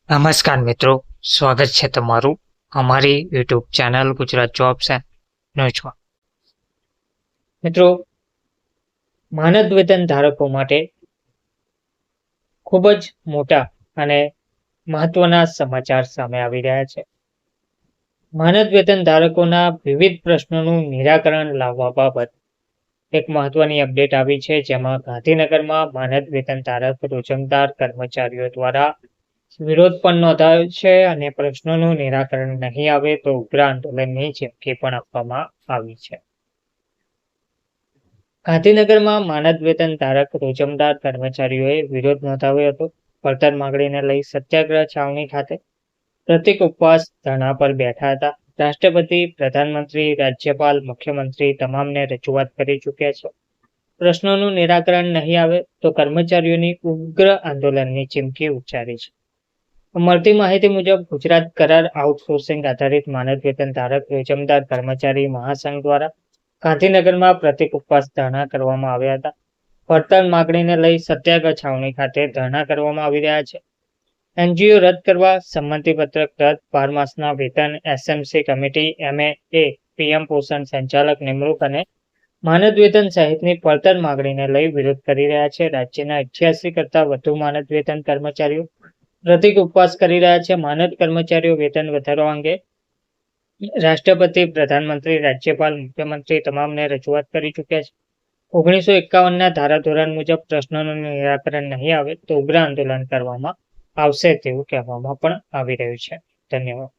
નમસ્કાર મિત્રો, સ્વાગત છે તમારું અમારી YouTube channel Gujarat jobs and ન્યૂઝમાં. મિત્રો, માનદ વેતન ધારકો માટે ખૂબ જ મોટા અને મહત્વના સમાચાર સામે આવી રહ્યા છે. માનદ વેતન ધારકોના વિવિધ પ્રશ્નોનું નિરાકરણ લાવવા બાબત એક મહત્વની અપડેટ આવી છે, જેમાં ગાંધીનગરમાં માનદ વેતન ધારક રોજમદાર કર્મચારીઓ દ્વારા વિરોધ પણ નોંધાયો છે અને પ્રશ્નોનું નિરાકરણ નહીં આવે તો ઉગ્ર આંદોલનની ચીમકી પણ આપવામાં આવી છે. ગાંધીનગરમાં માનદ વેતન ધારક રોજમદાર કર્મચારીઓએ વિરોધ નોંધાવ્યો હતો. પડતર માંગણીને લઈ સત્યાગ્રહ છાવણી ખાતે પ્રતિક ઉપવાસ ધરણા પર બેઠા હતા. રાષ્ટ્રપતિ, પ્રધાનમંત્રી, રાજ્યપાલ, મુખ્યમંત્રી તમામને રજૂઆત કરી ચૂક્યા છે. પ્રશ્નોનું નિરાકરણ નહીં આવે તો કર્મચારીઓની ઉગ્ર આંદોલનની ચીમકી ઉચ્ચારી છે. મળતી માહિતી મુજબ ગુજરાત કરાર આઉટસોર્સિંગ આધારિત માનદ વેતન ધારક રોજમદાર કર્મચારી મહાસંઘ દ્વારા ગાંધીનગરમાં પ્રતિક ઉપવાસ ધરણા કરવામાં આવ્યા હતા. પડતર માગણીને લઈ સત્યાગ્રહ છાવણી ખાતે ધરણા કરવામાં આવી રહ્યા છે. એનજીઓ રદ કરવા, સંમતિપત્રક રદ, 12 માસના વેતન, એસએમસી કમિટી, એમએ, પીએમ પોષણ સંચાલક નિમણૂક અને માનદ વેતન સહિતની પડતર માગણીને લઈ વિરોધ કરી રહ્યા છે. રાજ્યના 88 કરતા વધુ માનદ વેતન કર્મચારીઓ પ્રતિક ઉપવાસ કરી રહ્યા છે. માનદ કર્મચારીઓ વેતન વધારવા અંગે રાષ્ટ્રપતિ, પ્રધાનમંત્રી, રાજ્યપાલ, મુખ્યમંત્રી તમામને રજૂઆત કરી ચૂક્યા છે. 1951ના ધારાધોરણ મુજબ પ્રશ્નોનું નિરાકરણ નહીં આવે તો ઉગ્ર આંદોલન કરવામાં આવશે તેવું કહેવામાં પણ આવી રહ્યું છે. ધન્યવાદ.